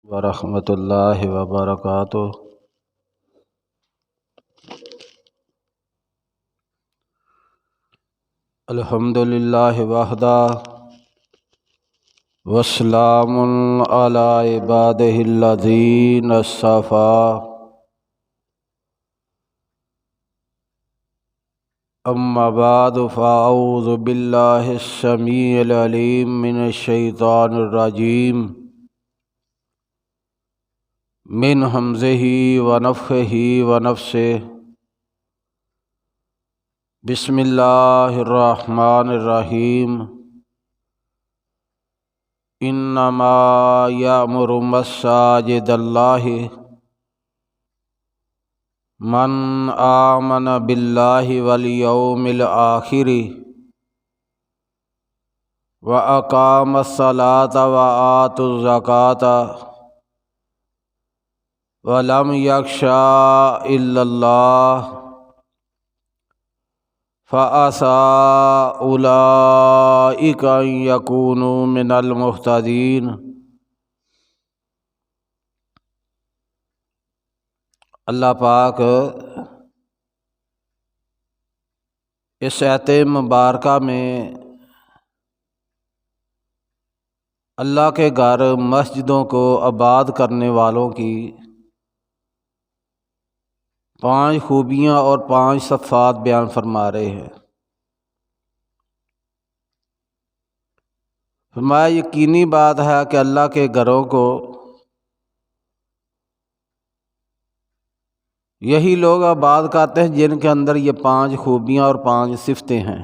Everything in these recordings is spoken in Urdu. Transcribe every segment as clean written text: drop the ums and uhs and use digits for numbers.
ورحمۃ اللہ وبرکاتہ۔ الحمد للہ وحدہ وسلام علی عبادہ الذین اصطفیٰ، اما بعد فاعوذ باللہ السمیع العلیم من الشیطان الرجیم من ہمزہ ونفخہ ونفثہ۔ بسم اللہ الرحمن الرحیم۔ انما یأمر مساجد اللہ من آمن باللہ والیوم الآخر واقام الصلاۃ وآتى الزکاۃ ولم یخش الا اللہ فعسى اولئک ان یکونوا من المہتدین۔ اللہ پاک اس آیت مبارکہ میں اللہ کے گھر مسجدوں کو آباد کرنے والوں کی 5 خوبیاں اور 5 صفات بیان فرما رہے ہیں۔ فرمایا یقینی بات ہے کہ اللہ کے گھروں کو یہی لوگ آباد کرتے ہیں جن کے اندر یہ 5 خوبیاں اور 5 صفتیں ہیں۔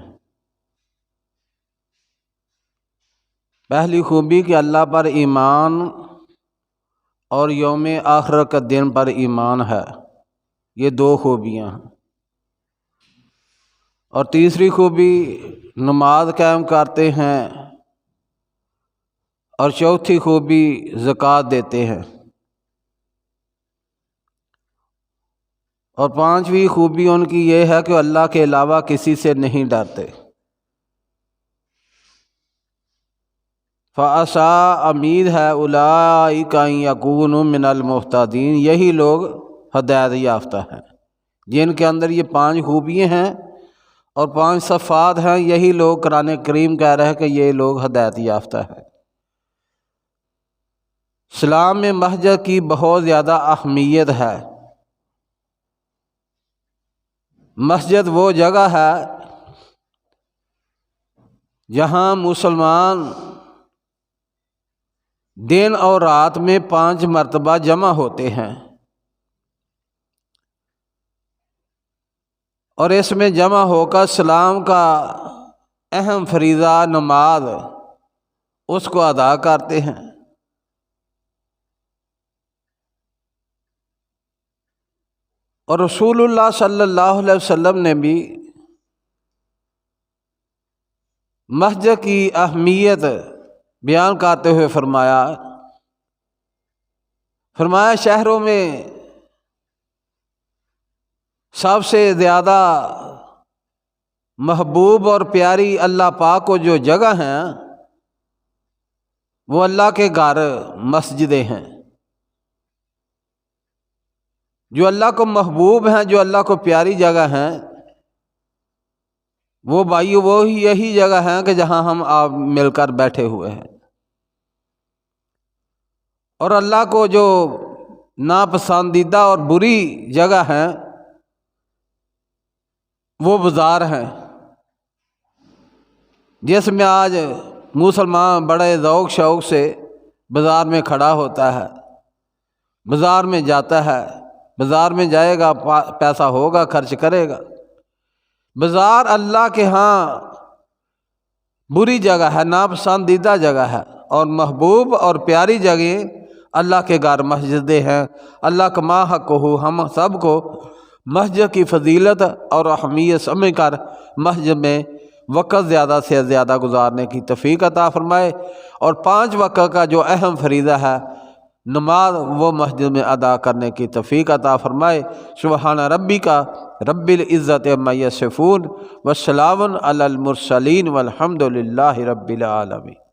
پہلی خوبی کہ اللہ پر ایمان اور یوم آخرت کا دن پر ایمان ہے، یہ 2 خوبیاں ہیں۔ اور تیسری خوبی نماز قائم کرتے ہیں، اور چوتھی خوبی زکوٰۃ دیتے ہیں، اور 5ویں خوبی ان کی یہ ہے کہ اللہ کے علاوہ کسی سے نہیں ڈرتے۔ فَعَسَىٰ امید ہے اولئک ان یکونوا من المہتدین، یہی لوگ ہدایت یافتہ ہیں جن کے اندر یہ 5 خوبیاں ہیں اور 5 صفات ہیں۔ یہی لوگ قرآن کریم کہہ رہے ہیں کہ یہ لوگ ہدایت یافتہ ہیں۔ اسلام میں مسجد کی بہت زیادہ اہمیت ہے۔ مسجد وہ جگہ ہے جہاں مسلمان دن اور رات میں 5 مرتبہ جمع ہوتے ہیں، اور اس میں جمع ہو کر اسلام کا اہم فریضہ نماز اس کو ادا کرتے ہیں۔ اور رسول اللہ صلی اللہ علیہ وسلم نے بھی مسجد کی اہمیت بیان کرتے ہوئے فرمایا شہروں میں سب سے زیادہ محبوب اور پیاری اللہ پاک کو جو جگہ ہیں وہ اللہ کے گھر مسجدیں ہیں۔ جو اللہ کو محبوب ہیں، جو اللہ کو پیاری جگہ ہیں، وہ بھائیو وہی یہی جگہ ہیں کہ جہاں ہم آپ مل کر بیٹھے ہوئے ہیں۔ اور اللہ کو جو ناپسندیدہ اور بری جگہ ہیں وہ بازار ہیں، جس میں آج مسلمان بڑے ذوق شوق سے بازار میں کھڑا ہوتا ہے، بازار میں جاتا ہے، بازار میں جائے گا، پیسہ ہوگا، خرچ کرے گا۔ بازار اللہ کے ہاں بری جگہ ہے، ناپسندیدہ جگہ ہے، اور محبوب اور پیاری جگہ اللہ کے گھر مسجدیں ہیں۔ اللہ کا ما حق ہو ہم سب کو مسجد کی فضیلت اور اہمیت سمجھ کر مسجد میں وقت زیادہ سے زیادہ گزارنے کی توفیق عطا فرمائے، اور 5 وقت کا جو اہم فریضہ ہے نماز وہ مسجد میں ادا کرنے کی توفیق عطا فرمائے۔ سبحان ربک رب العزت عما یصفون والسلام علی المرسلین والحمد للہ رب العالمین۔